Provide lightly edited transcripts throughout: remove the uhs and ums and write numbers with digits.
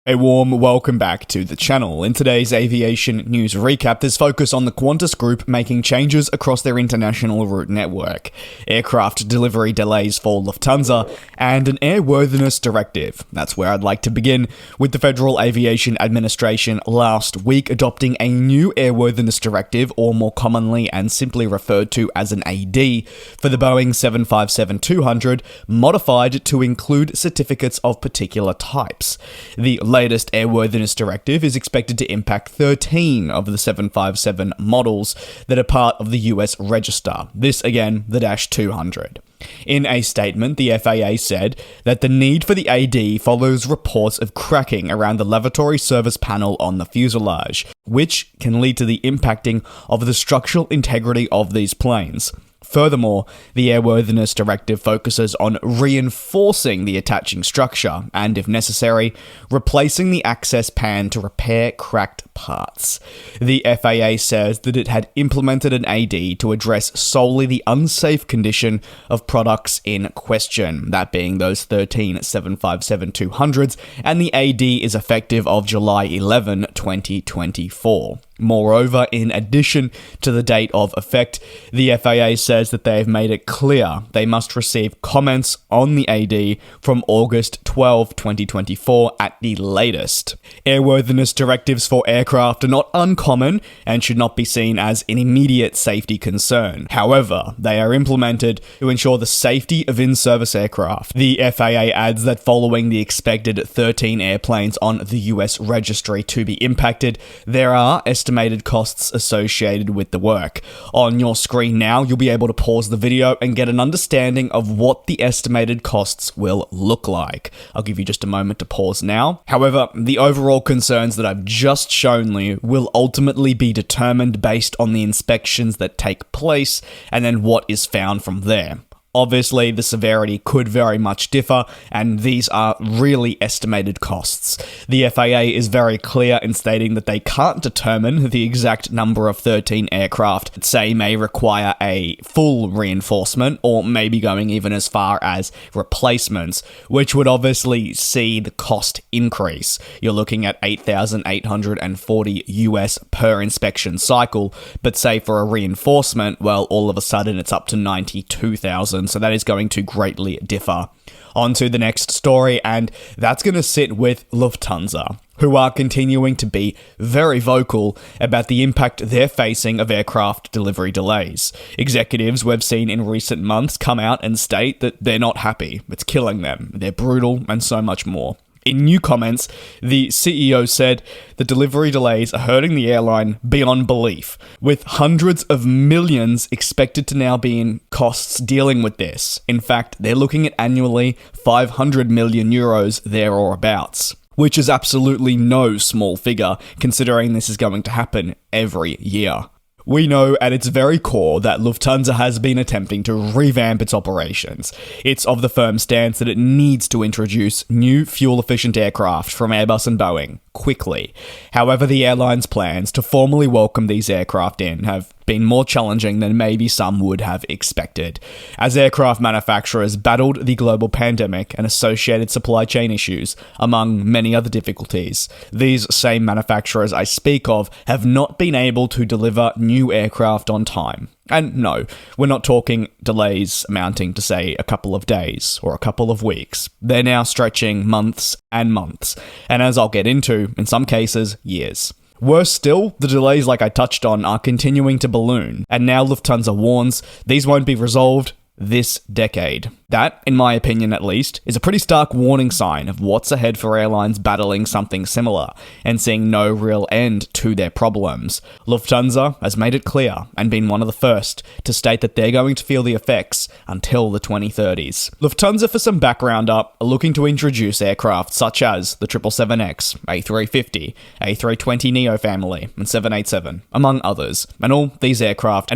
A warm welcome back to the channel. In today's aviation news recap, there's focus on the Qantas Group making changes across their international route network, aircraft delivery delays for Lufthansa, and an airworthiness directive. That's where I'd like to begin, with the Federal Aviation Administration last week adopting a new airworthiness directive, or more commonly and simply referred to as an AD, for the Boeing 757-200, modified to include certificates of particular types. The latest airworthiness directive is expected to impact 13 of the 757 models that are part of the US register. This again, the -200. In a statement, the FAA said that the need for the AD follows reports of cracking around the lavatory service panel on the fuselage, which can lead to the impacting of the structural integrity of these planes. Furthermore, the airworthiness directive focuses on reinforcing the attaching structure and, if necessary, replacing the access pan to repair cracked parts. The FAA says that it had implemented an AD to address solely the unsafe condition of products in question, that being those 13 757-200s, and the AD is effective of July 11, 2024. Moreover, in addition to the date of effect, the FAA says that they have made it clear they must receive comments on the AD from August 12, 2024 at the latest. Airworthiness directives for aircraft are not uncommon and should not be seen as an immediate safety concern. However, they are implemented to ensure the safety of in-service aircraft. The FAA adds that following the expected 13 airplanes on the US registry to be impacted, there are estimated costs associated with the work. On your screen now, you'll be able to pause the video and get an understanding of what the estimated costs will look like. I'll give you just a moment to pause now. However, the overall concerns that I've just shown you will ultimately be determined based on the inspections that take place and then what is found from there. Obviously, the severity could very much differ, and these are really estimated costs. The FAA is very clear in stating that they can't determine the exact number of 13 aircraft that, say, may require a full reinforcement, or maybe going even as far as replacements, which would obviously see the cost increase. You're looking at $8,840 US per inspection cycle, but say for a reinforcement, well, all of a sudden it's up to $92,000. So that is going to greatly differ. On to the next story, and that's going to sit with Lufthansa, who are continuing to be very vocal about the impact they're facing of aircraft delivery delays. Executives we've seen in recent months come out and state that they're not happy, it's killing them, they're brutal, and so much more. In new comments, the CEO said the delivery delays are hurting the airline beyond belief, with hundreds of millions expected to now be in costs dealing with this. In fact, they're looking at annually 500 million euros there or abouts, which is absolutely no small figure considering this is going to happen every year. We know at its very core that Lufthansa has been attempting to revamp its operations. It's of the firm stance that it needs to introduce new fuel-efficient aircraft from Airbus and Boeing quickly. However, the airline's plans to formally welcome these aircraft in have been more challenging than maybe some would have expected, as aircraft manufacturers battled the global pandemic and associated supply chain issues, among many other difficulties. These same manufacturers I speak of have not been able to deliver new aircraft on time. And no, we're not talking delays amounting to, say, a couple of days or a couple of weeks. They're now stretching months and months, and as I'll get into, in some cases, years. Worse still, the delays like I touched on are continuing to balloon, and now Lufthansa warns these won't be resolved this decade. That, in my opinion at least, is a pretty stark warning sign of what's ahead for airlines battling something similar and seeing no real end to their problems. Lufthansa has made it clear and been one of the first to state that they're going to feel the effects until the 2030s. Lufthansa, for some background up, are looking to introduce aircraft such as the 777X, A350, A320neo family, and 787, among others. And all these aircraft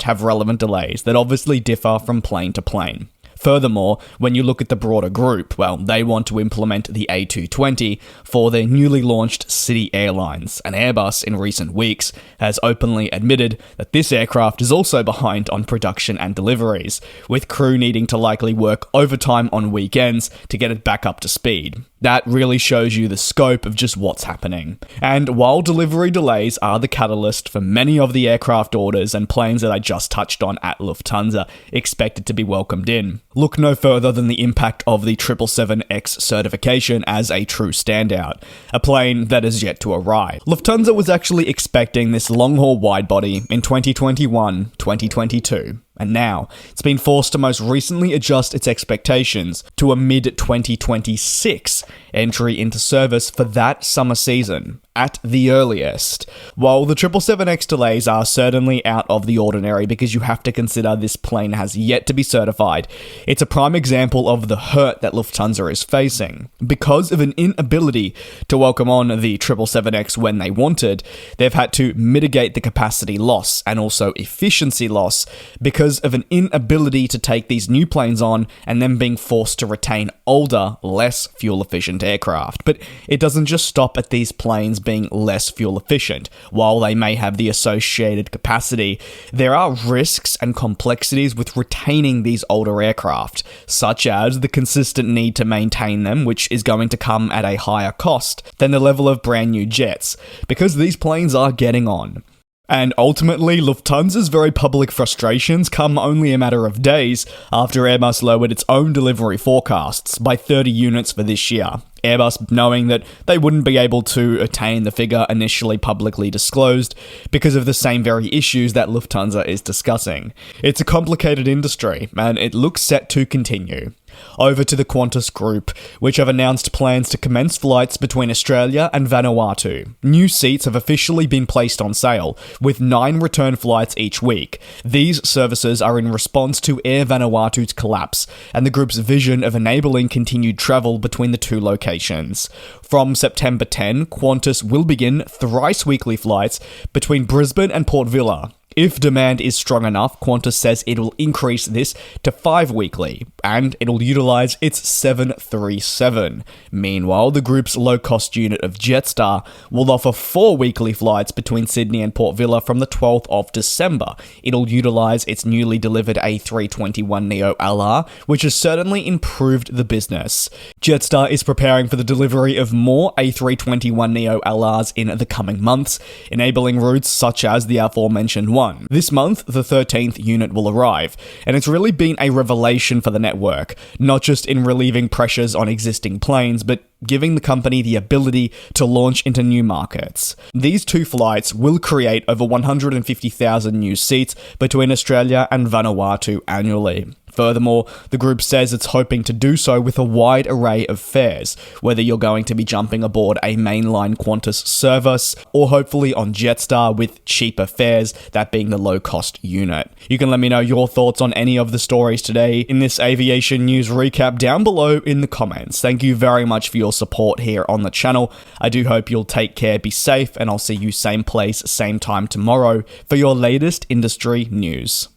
have relevant delays that obviously differ from plane to plane. Furthermore, when you look at the broader group, well, they want to implement the A220 for their newly launched city airlines, and Airbus in recent weeks has openly admitted that this aircraft is also behind on production and deliveries, with crew needing to likely work overtime on weekends to get it back up to speed. That really shows you the scope of just what's happening. And while delivery delays are the catalyst for many of the aircraft orders and planes that I just touched on at Lufthansa expected to be welcomed in, look no further than the impact of the 777X certification as a true standout, a plane that is yet to arrive. Lufthansa was actually expecting this long-haul widebody in 2021-2022. And now, it's been forced to most recently adjust its expectations to a mid-2026 entry into service for that summer season, at the earliest. While the 777X delays are certainly out of the ordinary because you have to consider this plane has yet to be certified, it's a prime example of the hurt that Lufthansa is facing. Because of an inability to welcome on the 777X when they wanted, they've had to mitigate the capacity loss and also efficiency loss because of an inability to take these new planes on and then being forced to retain older, less fuel-efficient aircraft. But it doesn't just stop at these planes being less fuel-efficient. While they may have the associated capacity, there are risks and complexities with retaining these older aircraft, such as the consistent need to maintain them, which is going to come at a higher cost than the level of brand new jets, because these planes are getting on. And ultimately, Lufthansa's very public frustrations come only a matter of days after Airbus lowered its own delivery forecasts by 30 units for this year. Airbus knowing that they wouldn't be able to attain the figure initially publicly disclosed because of the same very issues that Lufthansa is discussing. It's a complicated industry, and it looks set to continue. Over to the Qantas Group, which have announced plans to commence flights between Australia and Vanuatu. New seats have officially been placed on sale, with 9 return flights each week. These services are in response to Air Vanuatu's collapse, and the group's vision of enabling continued travel between the two locations. From September 10, Qantas will begin thrice weekly flights between Brisbane and Port Vila. If demand is strong enough, Qantas says it will increase this to 5 weekly, and it'll utilise its 737. Meanwhile, the group's low-cost unit of Jetstar will offer 4 weekly flights between Sydney and Port Vila from the 12th of December. It'll utilise its newly delivered A321neo LR, which has certainly improved the business. Jetstar is preparing for the delivery of more A321neo LRs in the coming months, enabling routes such as the aforementioned one. This month, the 13th unit will arrive, and it's really been a revelation for the network, not just in relieving pressures on existing planes, but giving the company the ability to launch into new markets. These 2 flights will create over 150,000 new seats between Australia and Vanuatu annually. Furthermore, the group says it's hoping to do so with a wide array of fares, whether you're going to be jumping aboard a mainline Qantas service, or hopefully on Jetstar with cheaper fares, that being the low-cost unit. You can let me know your thoughts on any of the stories today in this aviation news recap down below in the comments. Thank you very much for your support here on the channel. I do hope you'll take care, be safe, and I'll see you same place, same time tomorrow for your latest industry news.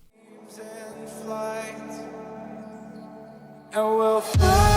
And we'll fly.